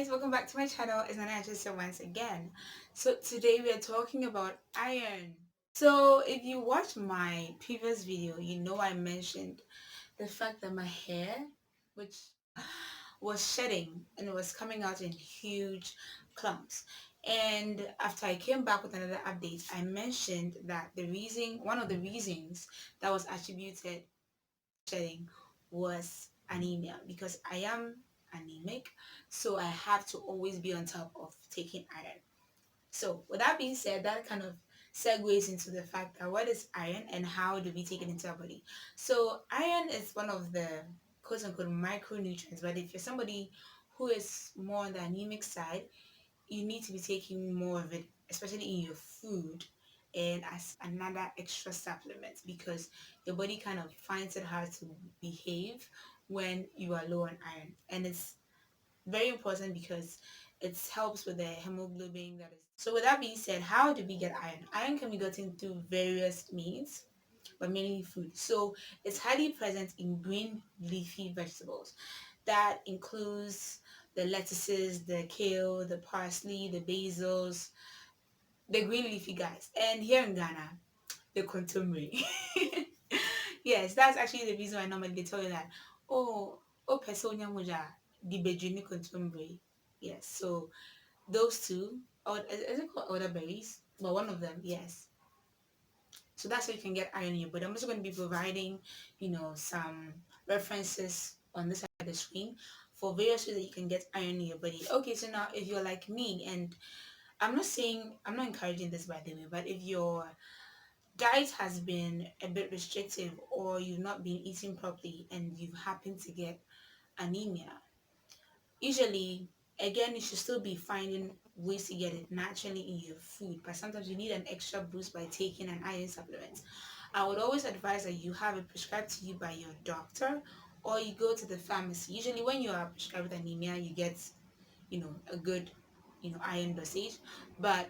guys, welcome back to my channel. It's NanaYaa Tresses once again. So today we are talking about iron. So if you watched my previous video, you know I mentioned the fact that my hair, which was shedding and it was coming out in huge clumps. And after I came back with another update, I mentioned that one of the reasons that was attributed shedding was anemia because I am anemic, so I have to always be on top of taking iron. So with that being said, that kind of segues into the fact that what is iron and how do we take it into our body. So iron is one of the quote unquote micronutrients, but if you're somebody who is more on the anemic side, you need to be taking more of it, especially in your food and as another extra supplement because your body kind of finds it hard to behave when you are low on iron. And it's very important because it helps with the hemoglobin that is. So with that being said, how do we get iron? Iron can be gotten through various means, but mainly food. So it's highly present in green leafy vegetables. That includes the lettuces, the kale, the parsley, the basils, the green leafy guys. And here in Ghana, the contumely. Yes, that's actually the reason why normally they tell you that, oh, personia moja, the bejuni contumely. Yes, so those two, or is it called elderberries? Well, one of them, yes. So that's how you can get iron in your body. I'm also going to be providing, some references on this side of the screen for various ways that you can get iron in your body. Okay, so now if you're like me, and I'm not encouraging this by the way, but if your diet has been a bit restrictive or you've not been eating properly and you happen to get anemia, usually, again, you should still be finding ways to get it naturally in your food, but sometimes you need an extra boost by taking an iron supplement. I would always advise that you have it prescribed to you by your doctor or you go to the pharmacy. Usually when you are prescribed with anemia, you get, a good, iron dosage. But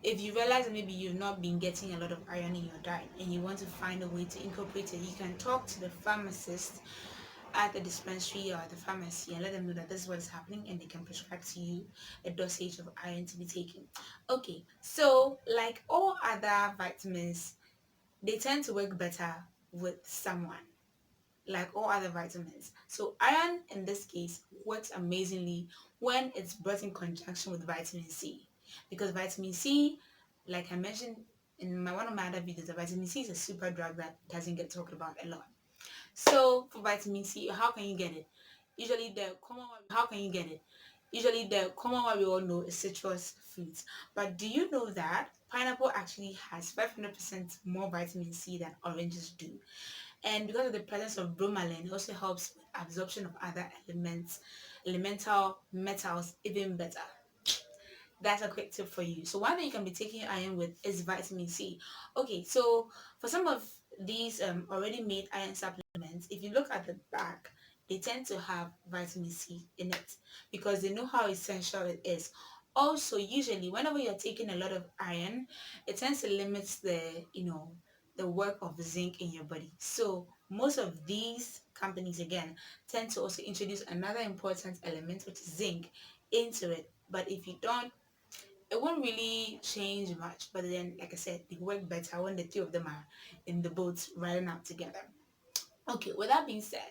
if you realize that maybe you've not been getting a lot of iron in your diet and you want to find a way to incorporate it, you can talk to the pharmacist at the dispensary or at the pharmacy and let them know that this is what is happening and they can prescribe to you a dosage of iron to be taken. Okay, so like all other vitamins, they tend to work better with someone, like all other vitamins. So iron in this case works amazingly when it's brought in conjunction with vitamin C, because vitamin C, like I mentioned in one of my other videos, the vitamin C is a super drug that doesn't get talked about a lot. So for vitamin C, how can you get it? Usually the common one, how can you get it? Usually the common one we all know is citrus fruits. But do you know that pineapple actually has 500% more vitamin C than oranges do? And because of the presence of bromelain, it also helps with absorption of other elemental metals even better. That's a quick tip for you. So one thing you can be taking iron with is vitamin C. Okay, so for some of these already made iron supplements, if you look at the back, they tend to have vitamin C in it because they know how essential it is. Also, usually whenever you're taking a lot of iron, it tends to limit the work of zinc in your body. So most of these companies again tend to also introduce another important element, which is zinc, into it. But if you don't, it won't really change much. But then, like I said, they work better when the two of them are in the boat riding out together. Okay, with that being said,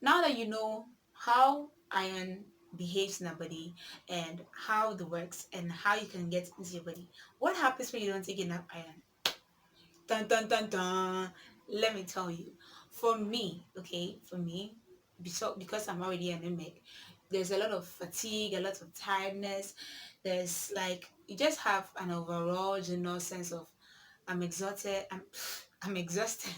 now that you know how iron behaves in our body and how it works and how you can get into your body, what happens when you don't take enough iron? Dun dun dun dun. Let me tell you. For me, okay, because I'm already anemic, there's a lot of fatigue, a lot of tiredness. There's like you just have an overall general sense of I'm exhausted. I'm exhausted.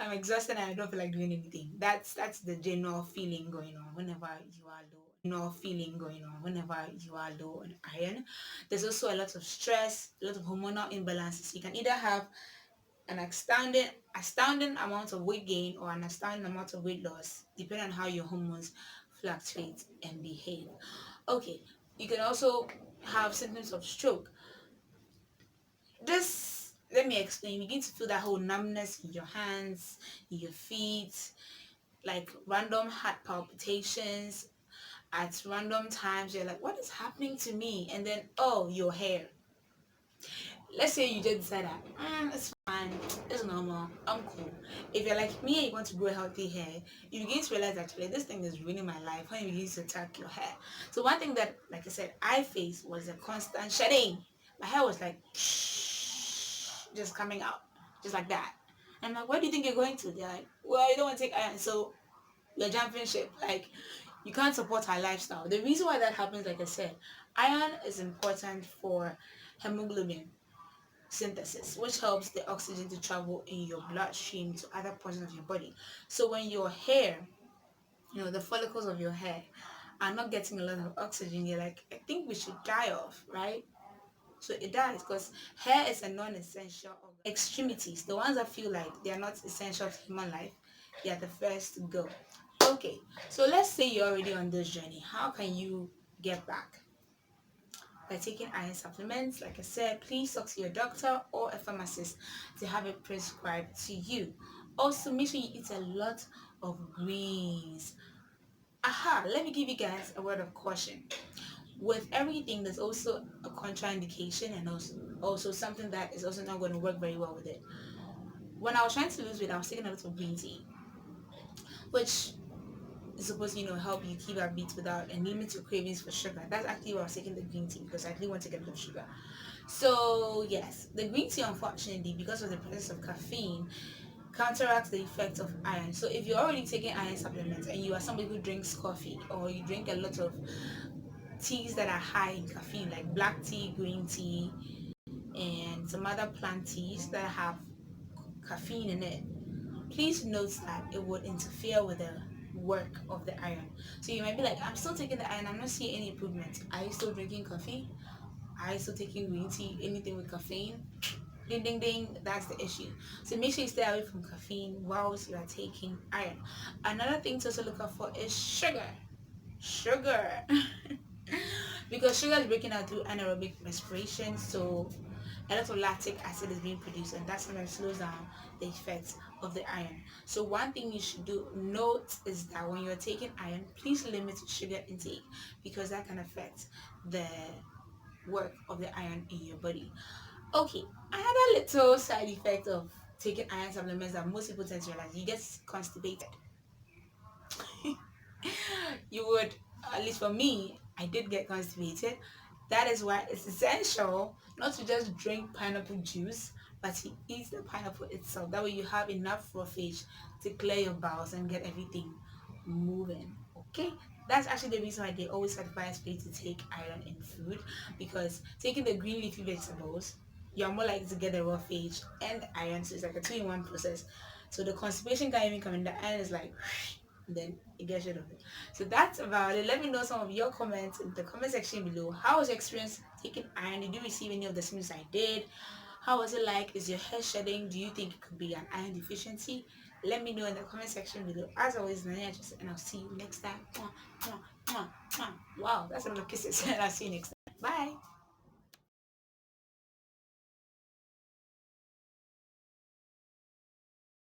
I'm exhausted and I don't feel like doing anything. That's the general feeling going on whenever you are low. General feeling going on whenever you are low on iron. There's also a lot of stress, a lot of hormonal imbalances. You can either have an astounding amount of weight gain or an astounding amount of weight loss, depending on how your hormones fluctuate and behave. Okay, you can also have symptoms of stroke. This, let me explain. You begin to feel that whole numbness in your hands, in your feet, like random heart palpitations, at random times. You're like, what is happening to me? And then, oh, your hair. Let's say you just decide that it's fine, it's normal, I'm cool. If you're like me and you want to grow healthy hair, you begin to realize actually this thing is ruining my life when you begin to attack your hair. So one thing that, like I said, I faced was a constant shedding. My hair was like just coming out, just like that. And I'm like, where do you think you're going to? They're like, well, you don't want to take iron, so you're jumping ship. Like, you can't support our lifestyle. The reason why that happens, like I said, iron is important for hemoglobin synthesis, which helps the oxygen to travel in your bloodstream to other portions of your body. So when your hair, the follicles of your hair are not getting a lot of oxygen, you're like, I think we should die off, right? So it dies because hair is a non-essential organ. Extremities, the ones that feel like they are not essential to human life, they are the first to go. Okay, so let's say you're already on this journey. How can you get back? By taking iron supplements. Like I said, please talk to your doctor or a pharmacist to have it prescribed to you. Also, make sure you eat a lot of greens. Let me give you guys a word of caution. With everything, there's also a contraindication, and also something that is also not going to work very well with it. When I was trying to lose weight, I was taking a lot of green tea, which is supposed to, help you keep a beat without and limit your cravings for sugar. That's actually why I was taking the green tea, because I didn't want to get rid of sugar. So yes, the green tea, unfortunately, because of the presence of caffeine, counteracts the effect of iron. So if you're already taking iron supplements and you are somebody who drinks coffee, or you drink a lot of teas that are high in caffeine, like black tea, green tea, and some other plant teas that have caffeine in it, please note that it would interfere with the work of the iron. So you might be like, I'm still taking the iron, I'm not seeing any improvement. Are you still drinking coffee? Are you still taking green tea? Anything with caffeine? Ding ding ding, that's the issue. So make sure you stay away from caffeine whilst you are taking iron. Another thing to also look out for is sugar. Because sugar is breaking out through anaerobic respiration, so a lot of lactic acid is being produced, and that sometimes slows down the effects of the iron. So one thing you should note is that when you're taking iron, please limit sugar intake, because that can affect the work of the iron in your body. Okay, another little side effect of taking iron supplements that most people tend to realize, you get constipated. You would, at least for me, I did get constipated. That is why it's essential not to just drink pineapple juice, but to eat the pineapple itself. That way you have enough roughage to clear your bowels and get everything moving. Okay, that's actually the reason why they always advise you to take iron in food, because taking the green leafy vegetables, you're more likely to get the roughage and the iron. So it's like a 2-in-1 process. So the constipation can't even come in. The iron is like then it gets rid of it. So that's about it. Let me know some of your comments in the comment section below. How was your experience taking iron? Did you receive any of the symptoms I did? How was it like? Is your hair shedding? Do you think it could be an iron deficiency? Let me know in the comment section below. As always, NanaYaa Tresses, and I'll see you next time. Wow, that's a lot of kisses. And I'll see you next time.